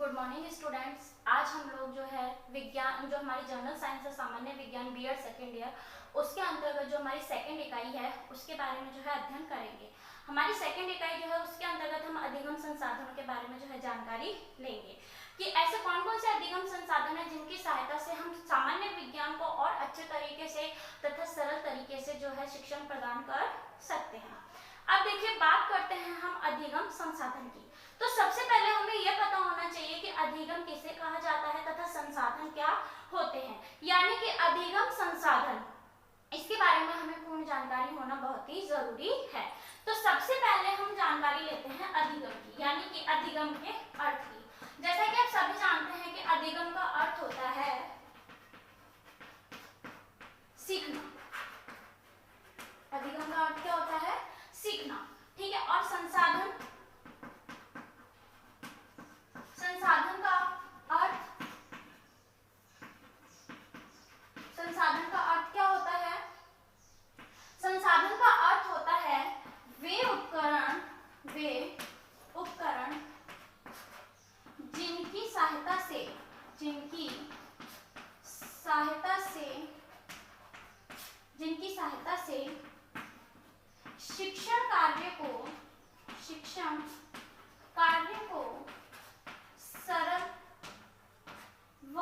Good morning students. आज हम लोग जो है विज्ञान, जो हमारी जनरल साइंस है सामान्य विज्ञान बीएड सेकेंड ईयर, उसके अंतर्गत जो हमारी सेकेंड इकाई है उसके बारे में जो है अध्ययन करेंगे। हमारी सेकेंड इकाई जो है उसके अंतर्गत हम अधिगम संसाधनों के बारे में जो है जानकारी लेंगे कि ऐसे कौन कौन से अधिगम संसाधन है जिनकी सहायता से हम सामान्य विज्ञान को और अच्छे तरीके से तथा सरल तरीके से जो है शिक्षण प्रदान कर सकते हैं। अब देखिए, बात करते हैं हम अधिगम संसाधन की। तो सबसे पहले हमें यह पता होना चाहिए कि अधिगम किसे कहा जाता है तथा संसाधन क्या होते हैं, यानी कि अधिगम संसाधन, इसके बारे में हमें पूर्ण जानकारी होना बहुत ही जरूरी है। तो सबसे पहले हम जानकारी लेते हैं अधिगम की, यानी कि अधिगम के अर्थ की। जैसा कि आप सभी जानते हैं कि अधिगम का अर्थ होता है सीखना। अधिगम का अर्थ क्या होता है? सीखना, ठीक है। और संसाधन, संसाधन का अर्थ, संसाधन का अर्थ क्या होता है? संसाधन का अर्थ होता है वे उपकरण जिनकी सहायता से शिक्षण कार्य को सरल व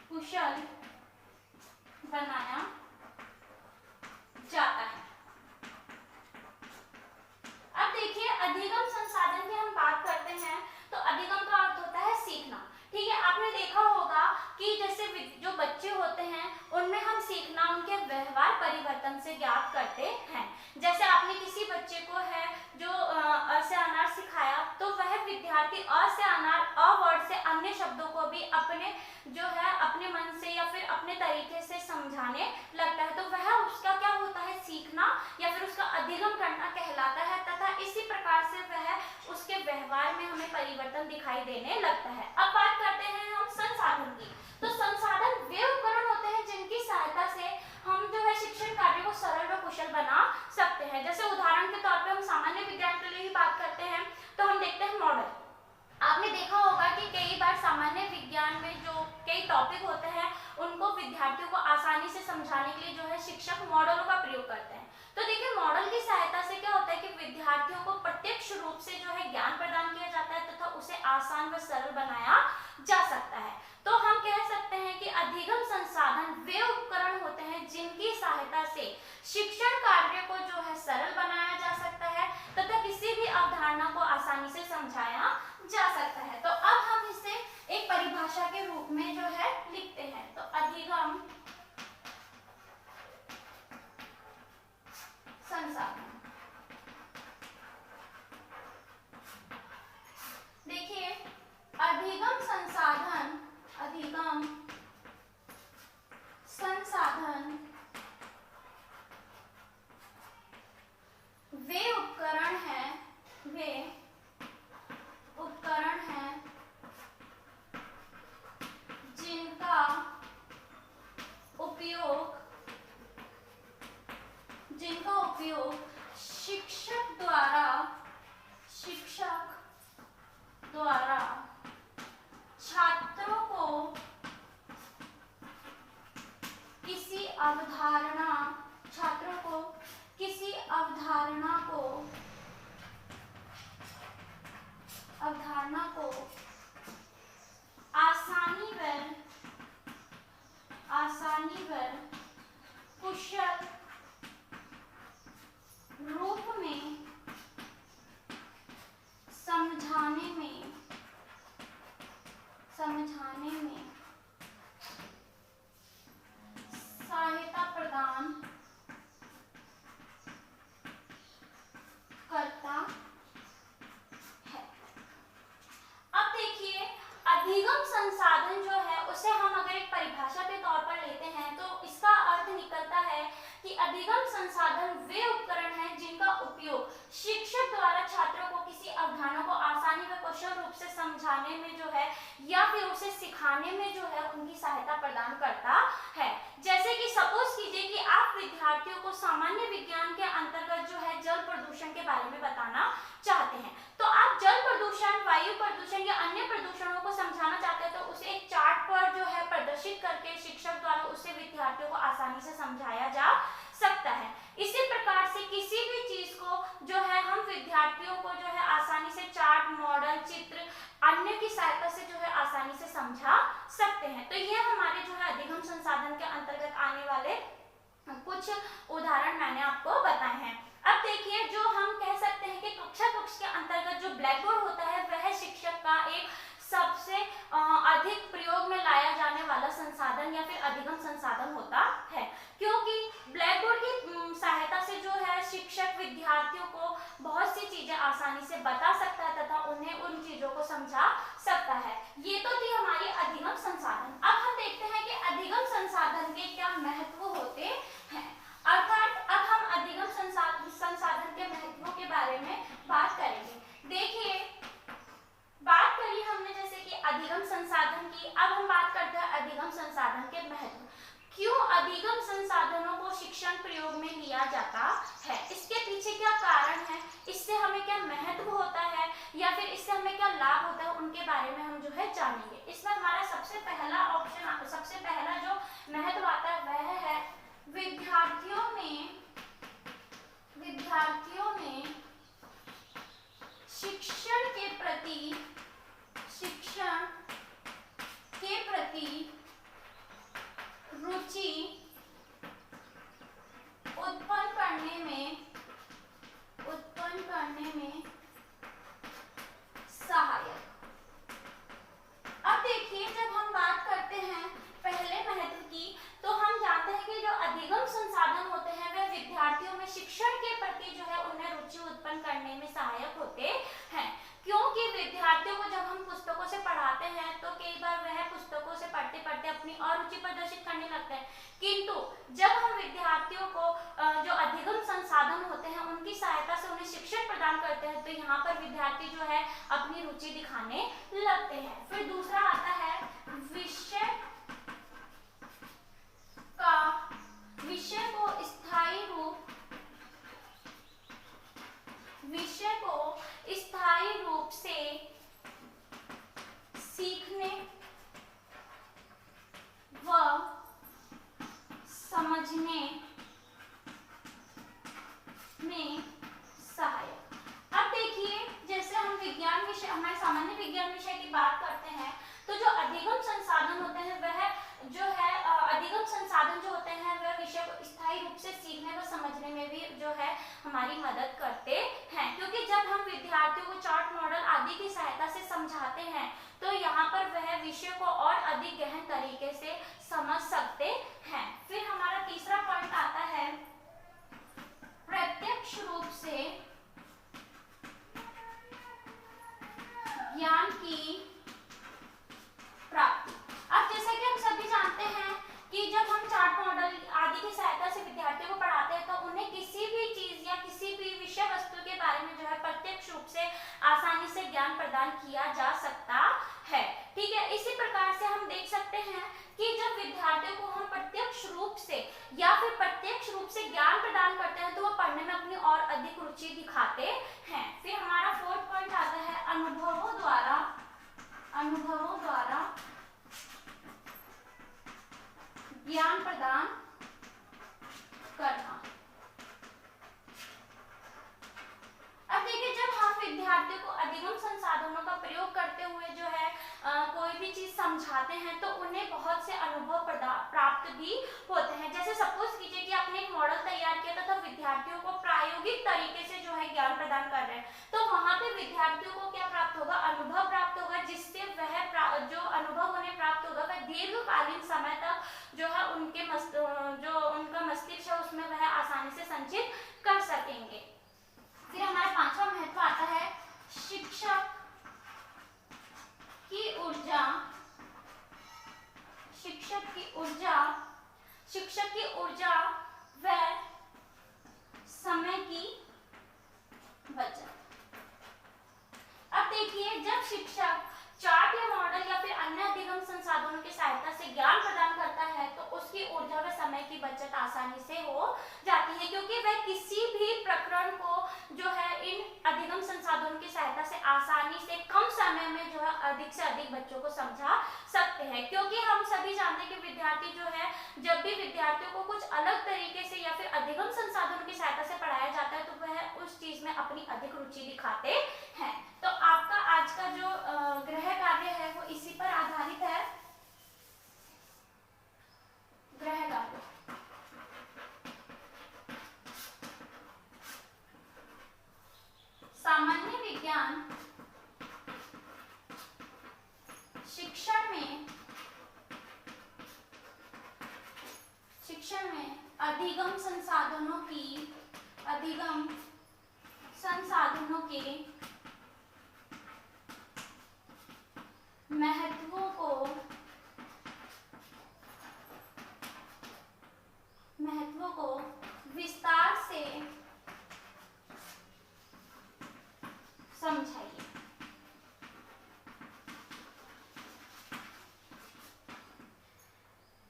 कुशल बनाया जाता है। अब देखिए, अधिगम संसाधन की हम बात करते हैं तो अधिगम का अर्थ होता है सीखना, ठीक है। आपने देखा होगा कि जैसे जो बच्चे होते हैं उनमें हम सीखना उनके व्यवहार परिवर्तन से ज्ञात करते हैं। जैसे आपने किसी बच्चे को है जो अ से अनार सिखाया, तो वह विद्यार्थी अ से अनार, अ वर्ड से अन्य शब्दों को भी अपने जो है अपने मन से या फिर अपने तरीके से समझाने लगता है। तो वह उसका क्या होता है? सीखना या फिर उसका अधिगम करना कहलाता है, तथा इसी प्रकार से वह उसके व्यवहार में हमें परिवर्तन दिखाई देने लगता है। अब बात करते हैं हम संसाधन की। तो संसाधन वे उपकरण होते हैं जिनकी सहायता से हम जो है शिक्षण कार्य को सरल व कुशल बना सकते हैं। जैसे उदाहरण के तौर पे हम सामान्य विज्ञान के लिए ही बात करते हैं तो हम देखते हैं मॉडल। आपने देखा होगा कि कई बार सामान्य विज्ञान में जो कई टॉपिक होते हैं उनको विद्यार्थियों को आसानी से समझाने के लिए जो है शिक्षक मॉडलों का प्रयोग करते हैं। तो देखिए, मॉडल की सहायता से क्या होता है कि विद्यार्थियों को प्रत्यक्ष रूप से जो है ज्ञान प्रदान किया जाता है तथा उसे आसान व सरल बनाया जा सकता है। तो हम कह सकते हैं कि अधिगम संसाधन वे उपकरण होते हैं जिनकी सहायता से शिक्षण कार्य को जो है सरल बनाया जा सकता है तथा किसी भी अवधारणा को आसानी से समझाया जा सकता है। तो अब हम इसे एक परिभाषा के रूप में जो है लिखते हैं। तो अधिगम संसाधन, देखिए अधिगम संसाधन वे उपकरण हैं जिनका उपयोग शिक्षक द्वारा छात्रों को किसी अवधारणा को आसानी व कुशल रूप में समझाने में सहायता प्रदान करता है। अब देखिए, अधिगम संसाधन जो है उसे हम अगर एक परिभाषा के तौर पर लेते हैं तो इसका अर्थ निकलता है कि अधिगम संसाधन वे उपकरण हैं जिनका उपयोग शिक्षक द्वारा छात्रों को किसी अवधारणा को आसानी व कुशल रूप से समझाने में जो है या फिर उसे सिखाने में जो है उनकी सहायता प्रदान करता है। जैसे कि सपोज कीजिए कि आप विद्यार्थियों को सामान्य विज्ञान के अंतर्गत जो है जल प्रदूषण के बारे में बताना चाहते हैं, तो आप जल प्रदूषण, वायु प्रदूषण आसानी से समझाया जा सकता है। इसी प्रकार से किसी भी चीज को जो है हम विद्यार्थियों को जो है आसानी से चार्ट, मॉडल, चित्र, अन्य की सहायता से जो है आसानी से समझा सकते हैं। तो ये हमारे जो है अधिगम संसाधन के अंतर्गत आने वाले कुछ उदाहरण मैंने आपको बताए हैं। अब देखिए, जो हम कह सकते हैं कि कक्षा कक्ष के अंतर्गत जो ब्लैक बोर्ड होता है वह शिक्षक का एक सबसे अधिक प्रयोग में लाया जाने वाला संसाधन या फिर अधिगम संसाधन होता है, क्योंकि ब्लैक बोर्ड की सहायता से जो है शिक्षक विद्यार्थियों को बहुत सी चीजें आसानी से बता सकता है तथा उन्हें उन चीजों को समझा सकता है। ये तो थी हमारी अधिगम संसाधन। अब हम देखते हैं कि अधिगम संसाधन के क्या महत्व होते हैं, अर्थात अब हम अधिगम संसाधन के महत्वों के बारे में बात करेंगे। देखिए, बात करी हमने जैसे कि अधिगम संसाधन की, अब हम बात करते हैं अधिगम संसाधन के महत्व। क्यों अधिगम संसाधनों को शिक्षण प्रयोग में लिया जाता है, इसके पीछे क्या कारण है, इससे हमें क्या महत्व होता है या फिर इससे हमें क्या लाभ होता है, उनके बारे में हम जो है जानेंगे। इसमें हमारा सबसे पहला ऑप्शन, सबसे पहला जो महत्व आता है वह है विद्यार्थियों में शिक्षण के प्रति रुचि उत्पन्न करने में सहायक। अब देखिए, जब हम बात करते हैं पहले महत्व की, तो हम जानते हैं कि जो अधिगम संसाधन होते हैं वे विद्यार्थियों में शिक्षण के प्रति जो है उन्हें रुचि उत्पन्न करने में सहायक होते हैं, क्योंकि विद्यार्थियों को जब हम पुस्तकों से पढ़ाते हैं तो कई बार वह पुस्तकों से पढ़ते पढ़ते अपनी अरुचि प्रदर्शित करने लगते हैं, किंतु जब हम विद्यार्थियों को जो अधिगम संसाधन होते हैं उनकी सहायता से उन्हें शिक्षण प्रदान करते हैं तो यहाँ पर विद्यार्थी जो है अपनी रुचि दिखाने लगते हैं। फिर दूसरा आता है विषय को स्थायी रूप से सीखने व समझने में सहायक। अब देखिए, जैसे हम विज्ञान विषय, हमारे सामान्य विज्ञान विषय की बात करते हैं तो जो अधिगम संसाधन होते हैं वह जो है अधिगम संसाधन जो होते हैं वह विषय को स्थायी रूप से सीखने व समझने में भी जो है हमारी मदद करते हैं, क्योंकि जब हम विद्यार्थियों को चार्ट, मॉडल आदि की सहायता से समझाते हैं तो यहाँ पर वह विषय को और अधिक गहन तरीके से समझ सकते हैं। फिर हमारा तीसरा पॉइंट आता है प्रत्यक्ष रूप से ज्ञान की प्राप्ति। अब जैसे कि हम सभी जानते हैं कि जब हम चार्ट, मॉडल आदि की सहायता से विद्यार्थियों को पढ़ाते हैं तो उन्हें किसी भी चीज या किसी भी विषय वस्तु के बारे में जो है प्रत्यक्ष रूप से आसानी से ज्ञान प्रदान किया जा सकता है। ठीक है, इसी प्रकार से हम देख सकते हैं कि जब विद्यार्थियों को हम प्रत्यक्ष रूप से ज्ञान प्रदान करते हैं तो वो पढ़ने में अपनी और अधिक रुचि दिखाते हैं। फिर हमारा फोर्थ पॉइंट आता है अनुभवों द्वारा ज्ञान प्रदान करना। अब देखिए, जब हम विद्यार्थियों को अधिगम संसाधनों का प्रयोग करते हुए जो है कोई भी चीज समझाते हैं तो उन्हें बहुत से अनुभव प्राप्त भी होते हैं। जैसे सपोज कीजिए कि आपने एक मॉडल तैयार किया तथा विद्यार्थियों को प्रायोगिक तरीके से जो है ज्ञान प्रदान कर रहे हैं तो वहां पे विद्यार्थियों को क्या प्राप्त होगा, अनुभव प्राप्त होगा, जिससे वह जो अनुभव उन्हें प्राप्त होगा वह दीर्घकालीन समय तक जो है उनका मस्तिष्क है उसमें वह आसानी से संचित कर सकेंगे। फिर हमारा पांचवा महत्व आता है शिक्षक की ऊर्जा व समय की बचत। अब देखिए, जब शिक्षक चार्ट या मॉडल या फिर अन्य अधिगम संसाधनों की सहायता से ज्ञान प्रदान करता है तो उसकी ऊर्जा व समय की बचत आसानी से हो जाती है, क्योंकि वह किसी भी प्रकरण को जो है इन अधिगम संसाधनों की सहायता से आसानी से कम समय में जो है अधिक से अधिक बच्चों को समझा सकते हैं, क्योंकि हम सभी जानते हैं कि विद्यार्थी जो है, जब भी विद्यार्थियों को कुछ अलग तरीके से या फिर अधिगम संसाधनों की सहायता से पढ़ाया जाता है तो वह उस चीज में अपनी अधिक रुचि दिखाते हैं। तो आपका आज का जो गृह कार्य है वो इसी पर आधारित है। गृह कार्य सामान्य विज्ञान शिक्षण में अधिगम संसाधनों के महत्वों को विस्तार से समझाइए।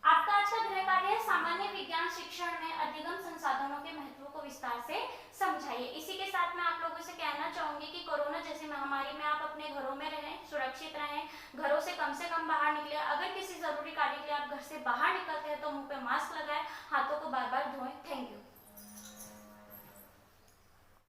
आपका आज का गृह कार्य है सामान्य विज्ञान शिक्षण में अधिगम संसाधनों के महत्व को विस्तार से समझाइए। इसी के साथ मैं आप लोगों से कहना चाहूंगी कि कोरोना जैसी महामारी में आप अपने घरों में रहें, सुरक्षित रहें, घरों से कम बाहर निकले। अगर किसी जरूरी कार्य के लिए आप घर से बाहर निकलते हैं तो मुंह पे मास्क लगाएं, हाथों को बार बार धोएं। Thank you.